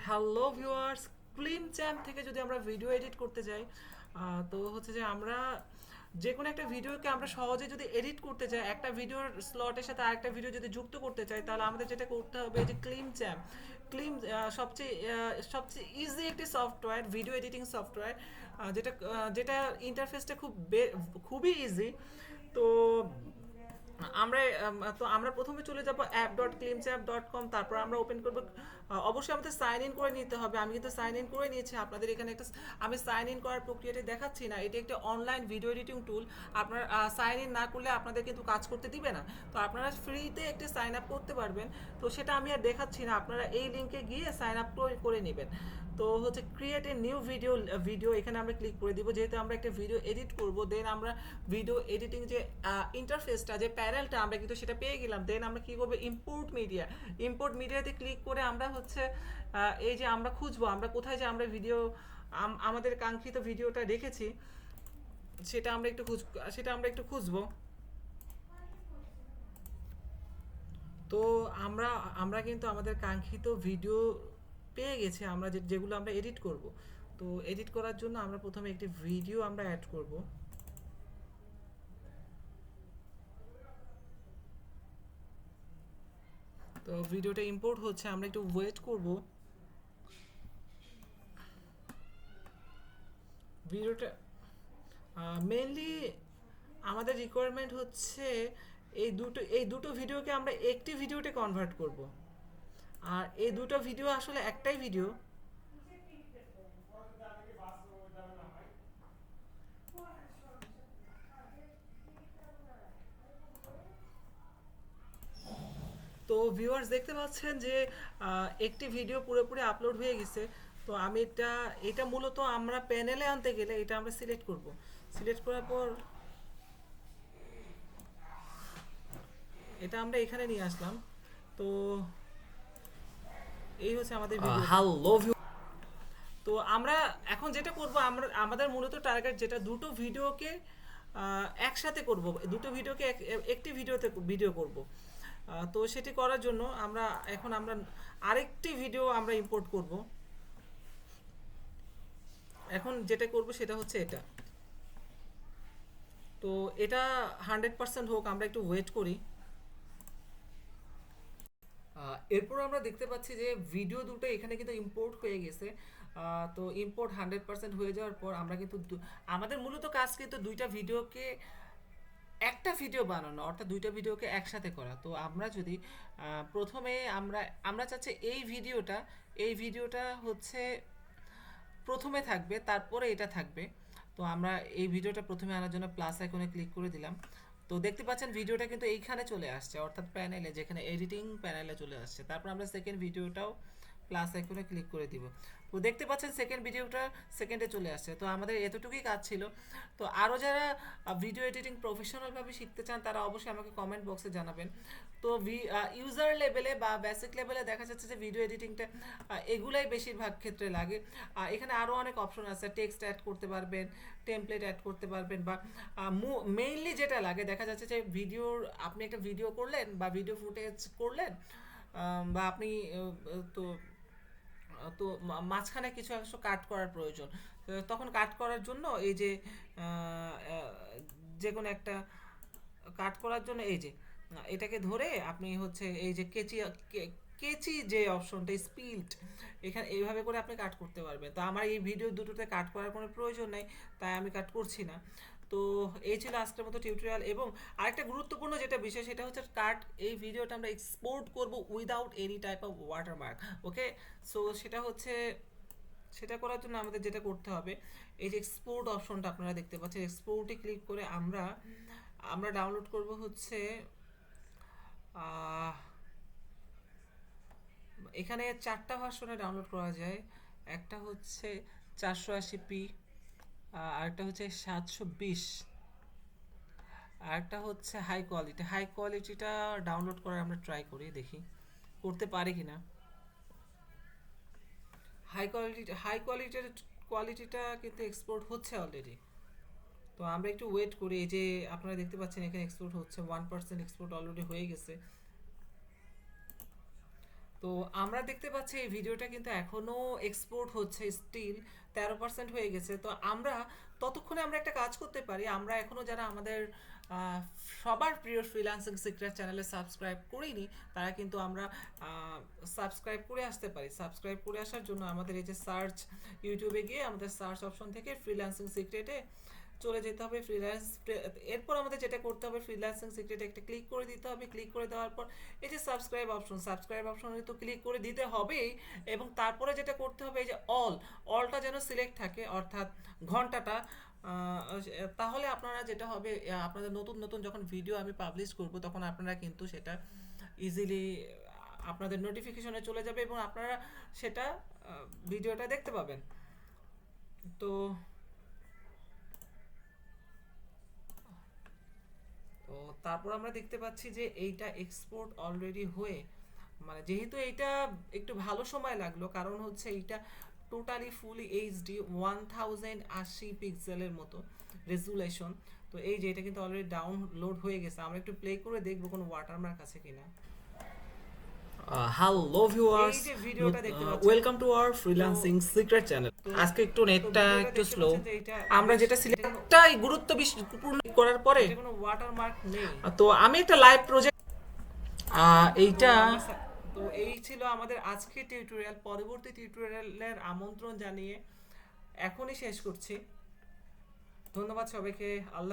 Hello viewers, ক্লিপচ্যাম্প থেকে যদি আমরা ভিডিও এডিট করতে যাই, তো হচ্ছে যে আমরা যে কোনো একটা ভিডিওকে আমরা সহজে যদি এডিট করতে চাই, একটা ভিডিওর স্লটের সাথে আরেকটা ভিডিও যদি যুক্ত করতে চাই, তাহলে আমাদের যেটা করতে হবে যে ক্লিপচ্যাম্প সবচেয়ে ইজি একটি সফটওয়্যার, ভিডিও এডিটিং সফটওয়্যার, যেটা ইন্টারফেসটা খুবই ইজি। তো আমরা প্রথমে চলে যাব app.clipchamp.com, তারপর আমরা ওপেন করব। অবশ্যই আমাদের সাইন ইন করে নিতে হবে। আমি কিন্তু সাইন ইন করে নিয়েছি। আপনাদের এখানে আমি সাইন ইন করার প্রক্রিয়াটি দেখাচ্ছি না। এটি একটি অনলাইন ভিডিও এডিটিং টুল। আপনার সাইন ইন না করলে আপনাদের কিন্তু কাজ করতে দিবে না। তো আপনারা ফ্রিতে একটি সাইন আপ করতে পারবেন। তো সেটা আমি আর দেখাচ্ছি না, আপনারা এই লিঙ্কে গিয়ে সাইন আপ করে নেবেন। তো হচ্ছে ক্রিয়েট এ নিউ ভিডিও এখানে আমরা ক্লিক করে দিব, যেহেতু আমরা একটা ভিডিও এডিট করব। দেন আমরা ভিডিও এডিটিং যে ইন্টারফেসটা, যে প্যানেলটা, আমরা কিন্তু সেটা পেয়ে গেলাম। দেন আমরা কি করব, ইম্পোর্ট মিডিয়াতে ক্লিক করে আমরা হচ্ছে এই যে আমরা খুঁজবো আমরা কোথায় যে আমরা আমাদের কাঙ্ক্ষিত ভিডিওটা রেখেছি, সেটা আমরা একটু খুঁজবো। তো আমরা আমরা কিন্তু আমাদের কাঙ্ক্ষিত ভিডিও পেয়ে গেছি, আমরা যেগুলো আমরা এডিট করব। তো এডিট করার জন্য আমরা প্রথমে একটি ভিডিও আমরা অ্যাড করব। তো ভিডিওটা ইম্পোর্ট হচ্ছে, আমরা একটু ওয়েট করব। ভিডিওটা মেনলি আমাদের রিকোয়ারমেন্ট হচ্ছে এই দুটো ভিডিওকে আমরা একটি ভিডিওতে কনভার্ট করব। আর এই দুটো ভিডিও আসলে একটাই ভিডিও। তো ভিউয়ার্স দেখতে পাচ্ছেন যে একটি ভিডিও পুরোপুরি আপলোড হয়ে গেছে। তো আমি এটা মূলত আমরা প্যানেলে আনতে গেলে এটা আমরা সিলেক্ট করব। সিলেক্ট করার পর এটা আমরা এখানে নিয়ে আসলাম। তো এই হচ্ছে আমাদের ভিডিও। Hello view. তো আমরা এখন যেটা করব, আমাদের মূলত টার্গেট যেটা, দুটো ভিডিওকে একসাথে করব, দুটো ভিডিওকে একটি ভিডিও করব। তো সেটি করার জন্য আমরা আরেকটি ভিডিও আমরা ইম্পোর্ট করব। এখন যেটা করব সেটা হচ্ছে এটা। তো এটা 100% হোক, আমরা একটু ওয়েট করি। এরপর আমরা দেখতে পাচ্ছি যে ভিডিও দুটো এখানে কিন্তু ইম্পোর্ট হয়ে গেছে। তো ইম্পোর্ট 100% হয়ে যাওয়ার পর আমরা কিন্তু আমাদের মূলত কাজ কিন্তু দুইটা ভিডিওকে একটা ভিডিও বানানো, অর্থাৎ দুইটা ভিডিওকে একসাথে করা। তো আমরা যদি প্রথমে আমরা চাচ্ছি এই ভিডিওটা হচ্ছে প্রথমে থাকবে, তারপরে এটা থাকবে। তো আমরা এই ভিডিওটা প্রথমে আনার জন্য প্লাস আইকনে ক্লিক করে দিলাম। তো দেখতে পাচ্ছেন ভিডিওটা কিন্তু এইখানে চলে আসছে, অর্থাৎ প্যানেলে, যেখানে এডিটিং প্যানেলে চলে আসছে। তারপর আমরা সেকেন্ড ভিডিওটাও প্লাস আইকনে ক্লিক করে দিব। তো দেখতে পাচ্ছেন সেকেন্ড ভিডিওটা সেকেন্ডে চলে আসছে। তো আমাদের এতটুকুই কাজ ছিল। তো আরও যারা ভিডিও এডিটিং প্রফেশনালভাবে শিখতে চান, তারা অবশ্যই আমাকে কমেন্ট বক্সে জানাবেন। তো ইউজার লেভেলে বা বেসিক লেভেলে দেখা যাচ্ছে যে ভিডিও এডিটিংটা এগুলাই বেশিরভাগ ক্ষেত্রে লাগে। এখানে আরও অনেক অপশন আছে, টেক্সট অ্যাড করতে পারবেন, টেমপ্লেট অ্যাড করতে পারবেন, বা মেইনলি যেটা লাগে দেখা যাচ্ছে যে আপনি একটা ভিডিও করলেন বা ভিডিও ফুটেজ করলেন, বা আপনি তো তো মাঝখানে কিছু অংশ কাট করার প্রয়োজন। তখন কাট করার জন্য এই যে যে কোনো একটা কাট করার জন্য এই যে এটাকে ধরে আপনি হচ্ছে এই যে কেচি যে অপশনটা স্পিল্ড, এখানে এইভাবে করে আপনি কাট করতে পারবেন। তো আমার এই ভিডিও দুটোতে কাট করার কোনো প্রয়োজন নেই, তাই আমি কাট করছি না। তো এই ছিল আজকের মতো টিউটোরিয়াল। এবং আরেকটা গুরুত্বপূর্ণ যেটা বিষয়, সেটা হচ্ছে এই ভিডিওটা আমরা এক্সপোর্ট করব without any type of watermark. Okay, so সেটা করার জন্য আমাদের যেটা করতে হবে, এই যে এক্সপোর্ট অপশনটা আপনারা দেখতে পাচ্ছেন, এক্সপোর্টে ক্লিক করে আমরা ডাউনলোড করব হচ্ছে এখানে চারটা ভার্সনে ডাউনলোড করা যায়। একটা হচ্ছে 480p, আরেকটা হচ্ছে 720, আরেকটা হচ্ছে হাই কোয়ালিটিটা ডাউনলোড করার আমরা ট্রাই করি, দেখি করতে পারি কিনা। হাই কোয়ালিটিটা কিন্তু এক্সপোর্ট হচ্ছে অলরেডি। তো আমরা একটু ওয়েট করি। এই যে আপনারা দেখতে পাচ্ছেন এখানে এক্সপোর্ট হচ্ছে, 1% এক্সপোর্ট অলরেডি হয়ে গেছে। তো তো আমরা দেখতে পাচ্ছি এই ভিডিওটা কিন্তু এখনো এক্সপোর্ট হচ্ছে, স্টিল 13% হয়ে গেছে। তো আমরা ততক্ষণে আমরা একটা কাজ করতে পারি, আমরা এখনো যারা আমাদের আহ, সবার প্রিয় ফ্রিল্যান্সিং সিক্রেট চ্যানেলে সাবস্ক্রাইব করিনি, তারা কিন্তু আমরা সাবস্ক্রাইব করে আসতে পারি। সাবস্ক্রাইব করে আসার জন্য আমাদের এই যে সার্চ, ইউটিউবে গিয়ে আমাদের সার্চ অপশন থেকে ফ্রিল্যান্সিং সিক্রেটে চলে যেতে হবে। এরপর আমাদের যেটা করতে হবে, ফ্রিল্যান্সিং সিক্রেটে একটা ক্লিক করে দিতে হবে। ক্লিক করে দেওয়ার পর এই যে সাবস্ক্রাইব অপশনে তো ক্লিক করে দিতে হবেই, এবং তারপরে যেটা করতে হবে এই যে অলটা যেন সিলেক্ট থাকে, অর্থাৎ ঘন্টাটা। তাহলে আপনারা যেটা হবে, আপনাদের নতুন নতুন যখন ভিডিও আমি পাবলিশ করব তখন আপনারা কিন্তু সেটা ইজিলি আপনাদের নোটিফিকেশনে চলে যাবে এবং আপনারা সেটা ভিডিওটা দেখতে পাবেন। তো তো তারপর আমরা দেখতে পাচ্ছি যে এইটা এক্সপোর্ট অলরেডি হয়ে, মানে যেহেতু এইটা একটু ভালো সময় লাগলো, কারণ হচ্ছে এইটা টোটালি ফুলি এইচডি 1080 পিক্সেলের মতো রেজুলেশন। তো এই যে এটা কিন্তু অলরেডি ডাউনলোড হয়ে গেছে, আমরা একটু প্লে করে দেখবো কোনো ওয়াটারমার্ক আছে কিনা। হ্যালো এই ভিউয়ার্স, যে ভিডিওটা দেখতে পাচ্ছেন, welcome to our freelancing secret channel. তো আজকে একটু তো নেটটা ভিডিওটা একটু দেখতে স্লো। পাচ্ছেন যে এটা আমরা যেটা এটা কোনো সিলেক্টটাই গুরুত্বপূর্ণ করার পরে এটা কোনো ওয়াটারমার্ক নেই। তো আমি একটা লাইভ প্রজেক্ট তো এইটা আমরা তো এই ছিল আমাদের আজকের টিউটোরিয়াল। পরবর্তী টিউটোরিয়ালের আমন্ত্রণ জানিয়ে এখনই শেষ করছি। ধন্যবাদ সবাইকে। আল্লাহ